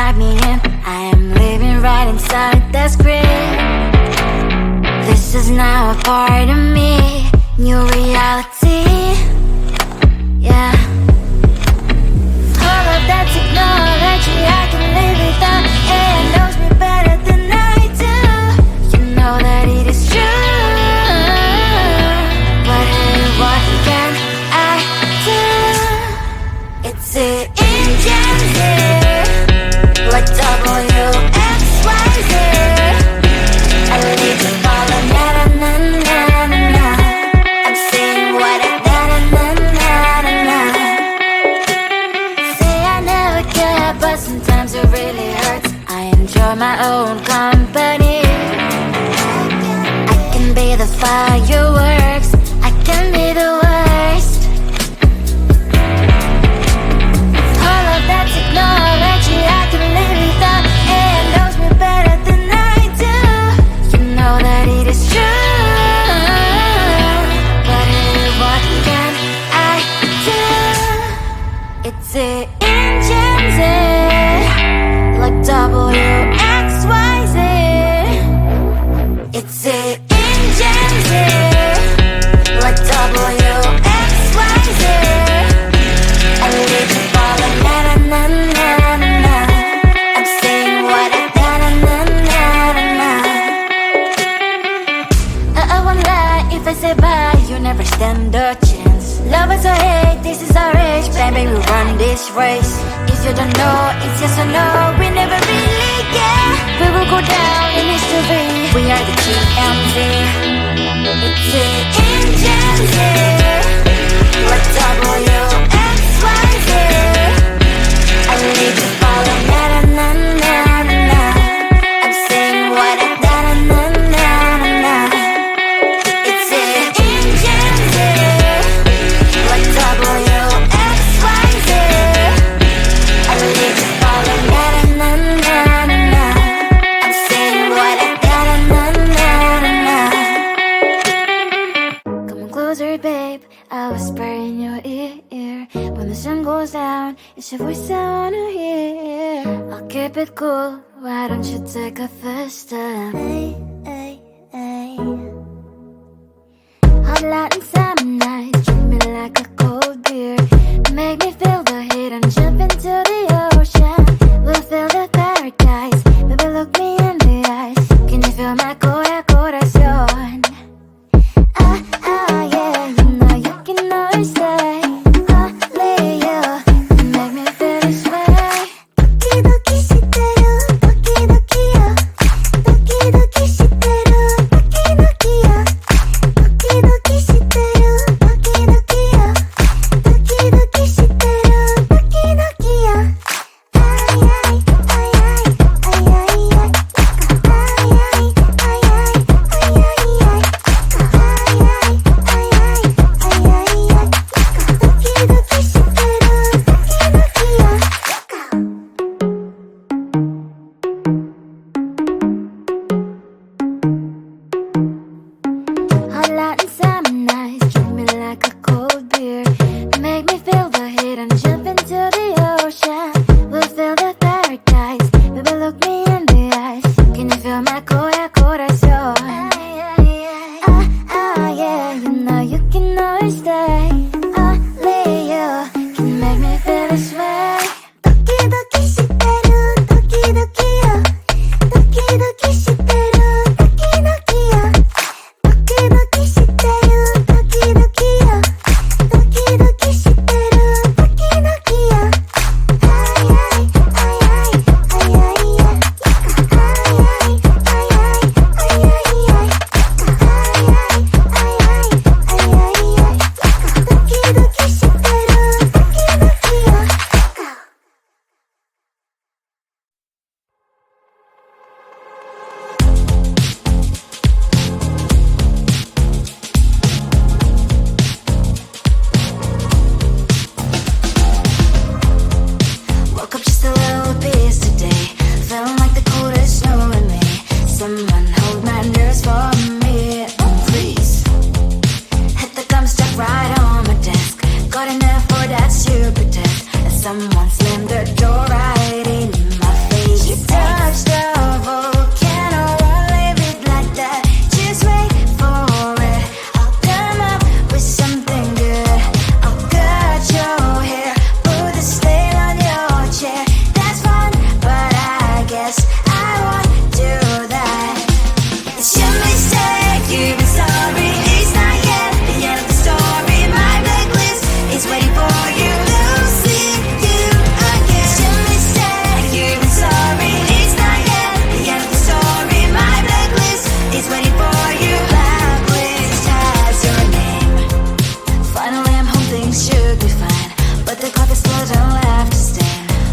write me in. I am living right inside the script. This is now a part of me, new reality. Yeah. All of that technology I can live without. It knows me better than I do. You know that it is true. But hey, what can I do? It's the engines here, like WXYZ. I need to follow, na na na na na na. I'm saying what I na na na na na na. Say I never care, but sometimes it really hurts. I enjoy my own company. I can be the fireworks, I can be the worst. All of that technology I can live without. It knows me better than I do. You know that it is true. But hey, what can I do? It's the engines, like WXYZ. It's the engines, like WXYZ. I need to follow, na na na na na na. I'm saying what I na na na na na na. I won't lie if I say bye, you never stand a chance. Love is or hate, this is our age, baby, we run this race. If you don't know, it's yes or no, we never really care. We will go down in history, we are the GMZ. It's the engines here, like WXYZ. I need to follow, na na na na na na. I'm saying what I na na na na na na. It's the engines here, like WXYZ. I need to follow, na na na na na. I'm saying what I na na na na na. Come on closer, babe, I'll whisper in your ear. When the sun goes down, it's your voice I wanna hear. I'll keep it cool, why don't you take a first step? Hey, hey, hey. Hot Latin summer nights, treat me like a cold beer. Make me feel the heat and jump into the ocean. We'll feel the paradise, baby look me in the eyes. Can you feel my corazón? Ah, ah, yeah, you know you can always stay. Only you can make me feel this way. Doki doki shiteru, doki doki yo. Doki doki shiteru, doki doki yo. Doki doki shiteru, doki doki yo. Doki doki shiteru, doki doki yo. Ay ay ay ay ay ay ay. Ay ay ay ay ay ay ay. Ay ay ay ay ay ay ay. Doki doki shiteru, doki doki yo. Hot Latin summer nights, treat me like a cold beer. Make me feel the heat and jump into the ocean. We'll feel the paradise, baby look me in the eyes. Can you feel my corazón? Ah, ah, yeah, you know you can always stay. Only you can make me feel this way. Doki doki shiteru, doki doki yo. Doki doki shiteru, doki doki yo. Doki doki shiteru, doki doki yo. Doki doki shiteru, doki doki yo. Ay ay ay ay ay ay ay. Ay ay ay ay ay ay ay. Ay ay ay ay ay ay ay. Doki doki shiteru, doki doki yo. Woke up just a little pissed today. Feeling like the coldest snow in me. Someone hold my nerves for me, please. Hit the gum stuck right on my desk. Got enough for that stupid test. Someone slammed the door right in my face.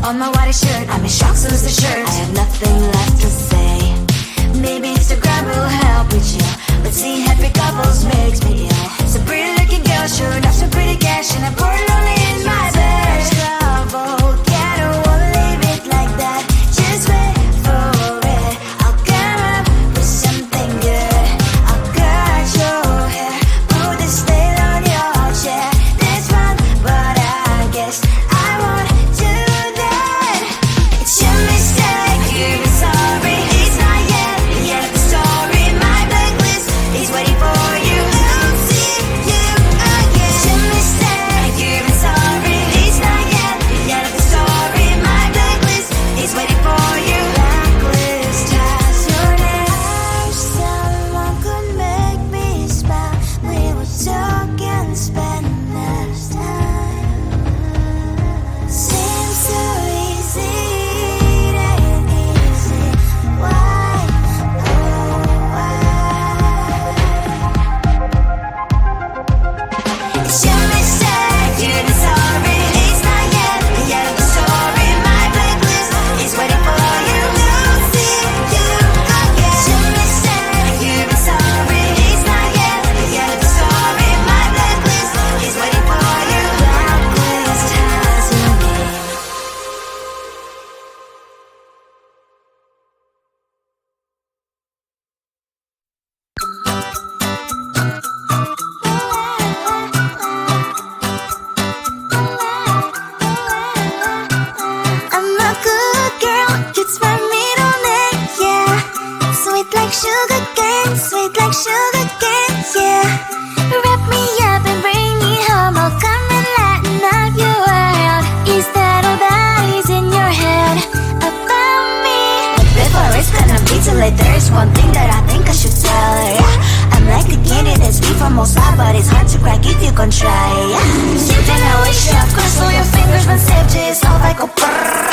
on my white shirt, I'm in shock, so lose the shirt. I have nothing left to say. Maybe Instagram will help with you, but seeing happy couples makes me ill. So pretty looking girl, sure enough, so pretty cash, and I'm poor lonely in my bed. Trouble, yeah, I don't wanna leave it like that. Just wait for it. I'll come up with something good. I'll cut your hair, put this veil on your chair. This one, but I guess I won't do that. It's your mistake, you're sorry. It's not yet the end of the story. My blacklist is waiting for you. I'll see you again. It's your mistake, you're sorry. It's not yet the end of the story. My blacklist is waiting for you. Blacklist has your name. If someone could make me smile, we would talk and spend less time. Seems so easy, it ain't easy. Why, oh why? It's your mistake, you're sorry. It's not yet the end of the story. My blacklist is waiting for you. I'll see you again. It's your mistake, you're sorry. It's not yet the end of the story. My blacklist is waiting for you. Blacklist has your name. I'm a good girl, it's my middle name, yeah. Sweet like sugar cane, sweet like sugar cane, yeah. Wrap me up and bring me home, I'll come and lighten up your world. Is that all that is in your head about me? But before it's gonna be too late, there's one thing that I think I should tell her, yeah. I'm like the candy that's sweet from outside, but it's hard to crack if you can try, yeah. Something I wish you cross all your fingers when safety is off, I go brrrr.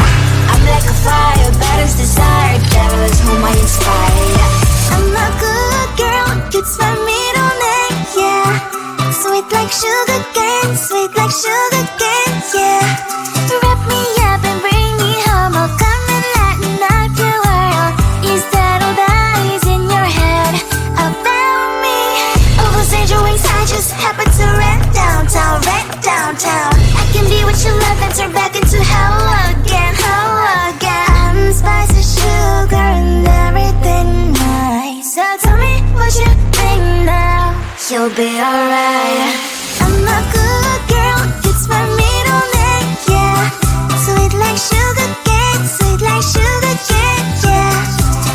I'm like a fire, batter's desire, devil is whom I inspire, yeah. I'm a good girl, it's my middle name, yeah. Sweet like sugar cane, sweet like sugar cane, yeah. Wrap me up and bring me home, I'll come and lighten up your world. Is that all that is in your head about me? Overstand your wings, I just happen to rent downtown, I can be what you love and turn back into hell again, spice of sugar and everything nice. So tell me what you think now, you'll be alright. I'm a good girl, it's my middle name, yeah. Sweet like sugar cane, sweet like sugar cane, yeah.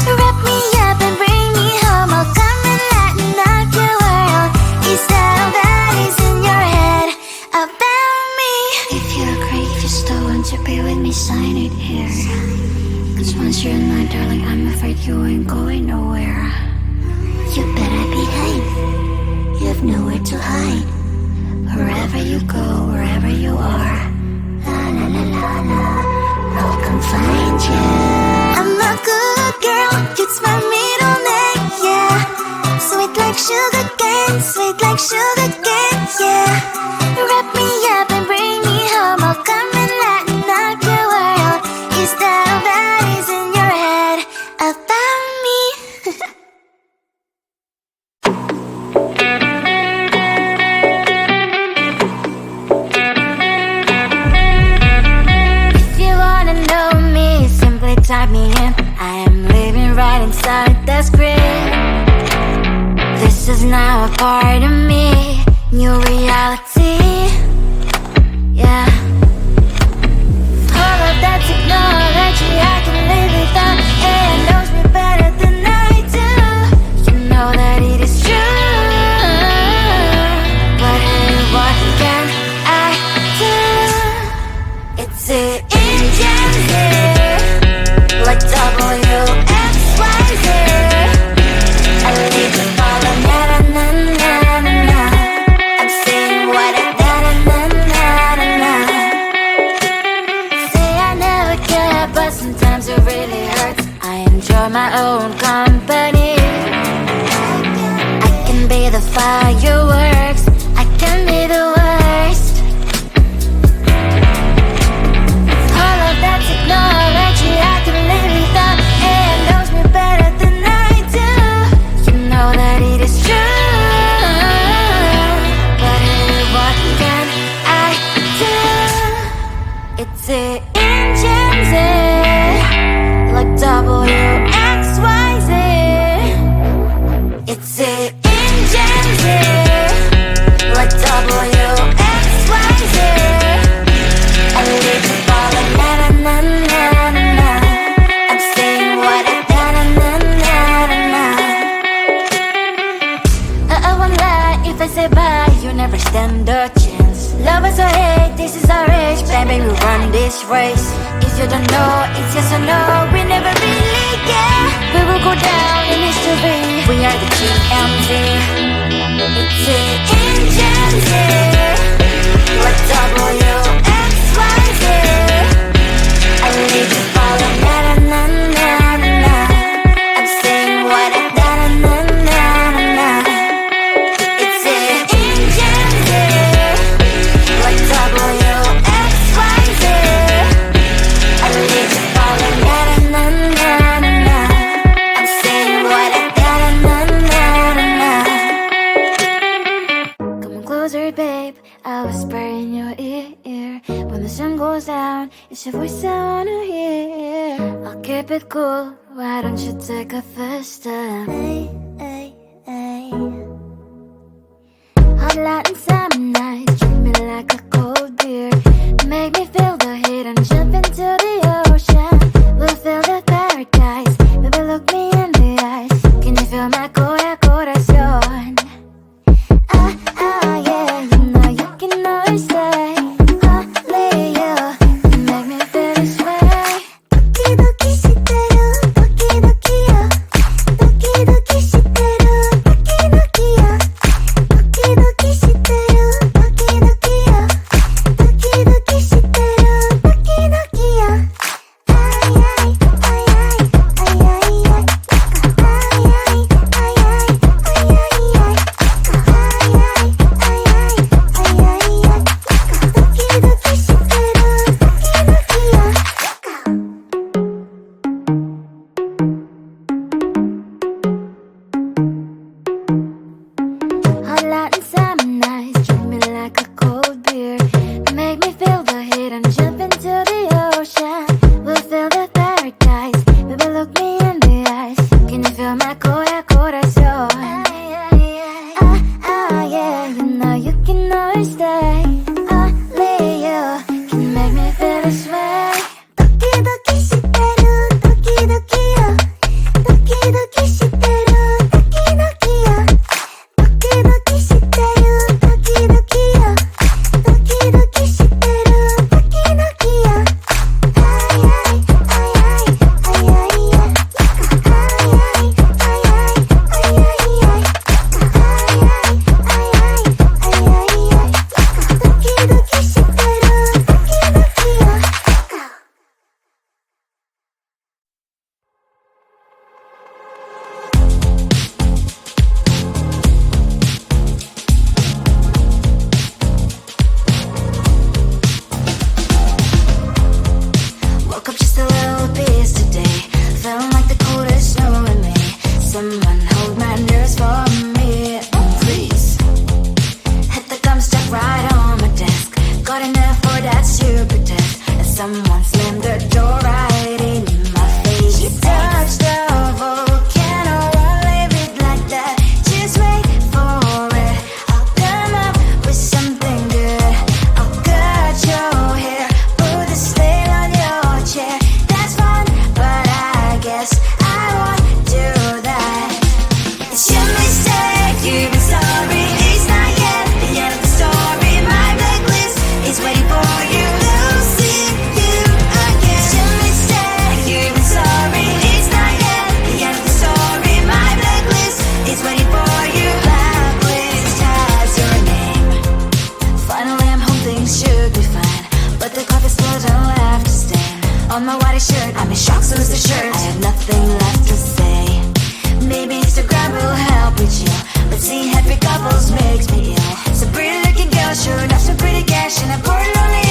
Wrap me up and bring me home, I'll come and lighten up your world. Is that all that is in your head about me? If you're great, if you still want to be with me, sign it here. Cause once you're in line, darling, I'm afraid you ain't going nowhere. You better behave, you have nowhere to hide. Wherever you go, wherever you are, la la la la la, I'll come find you. I'm a good girl, it's my middle name, yeah. Sweet like sugar cane, sweet like sugar cane, yeah. Wrap me up and bring me home, I'll come and lighten up your world. Is that all that is in your head about me? If you wanna know me, simply type me in. I am living right inside the script. This is now a part of me, new reality, yeah. All of that technology, I can live without. It knows me better than I do. You know that it is true. But hey, what can I do? It's the engine here, like WXYZ. I leave the follow, na na na na na na. I'm saying what I na na na na na. Say I never care, but sometimes it really hurts. I enjoy my own company. I can be the fireworks, I can be the worst. All of that It's the engines, like WXYZ. It's the engines, like WXYZ. I live to follow, na na na na na. I'm saying what I na na na na na. I won't lie if I say bye, you never stand a chance. Love us or hate, this is our age, baby, we run this race. If you don't know, it's yes or no, we never really care. We will go down in history, we are the TMZ. It's the engines, like WXYZ. I need to follow, na na na na na. I'm saying what I na na na na na. It's the engines, like WXYZ. I need to follow, na na na na na. I'm saying what I na na na na na. Come on closer, babe, I'll whisper in your ear. When the sun goes down, it's your voice I wanna hear. I'll keep it cool, why don't you take a first step? Hey, hey, hey. Hot light and summer nights, treat me like a cold beer. Make me feel the heat and jump into the ocean. We'll feel the paradise, baby look me in the eyes. Can you feel my corazón? Ah, ah, yeah, you know you can always say only you can make me feel this way. 도끼도끼 시대로 도끼도끼야. 도끼도끼 시대로 도끼도끼야. 도끼도끼 시대로 도끼도끼야. 도끼도끼 시대로 도끼도끼야. 아이아이 아이아이 아이아이 아이아이 아이아이 Hot light and summer nights, treat me like a cold beer. Make me feel the heat and jump into the ocean. We'll feel the paradise, baby look me in the eyes. Can you feel my corazón? Ah, ah, yeah, you know you can always stay. Only you can make me feel this way. 도끼도끼 시대로 도끼도끼야. 도끼도끼 시대로 도끼도끼야. 도끼도끼 시대로 도끼도끼야. 도끼도끼 시대로 도끼도끼야. 아이아이 아이아이 아이아이 아이아이 아이아이 아이아이 도끼도끼 시대로 도끼도끼야. Woke up just a little pissed today. Feeling like the coldest snow in me. Someone hold my nerves for me, please. Hit the gum stuck right on my desk. Got enough for that stupid test. And someone slammed the door right in my face. You touched the volcano, won't leave it like that. Just wait for it. I'll come up with something good. I'll cut your hair, put the slate on your chair. That's fun, but I guess I won't do that. It's your mistake, you've been sorry. It's not yet the end of the story. My blacklist is waiting for you. Losing you again. It's your mistake, you've been sorry. It's not yet the end of the story. My blacklist is waiting for you. Blacklist has your name. Finally I'm home, things should be fine, but the coffee still don't have to stain on my white shirt. I'm in shock, so is the shirt. I have nothing left to say. Maybe Instagram will help with you, but seeing happy couples makes me ill. So pretty looking girl, sure enough, so pretty cash, and I pour it only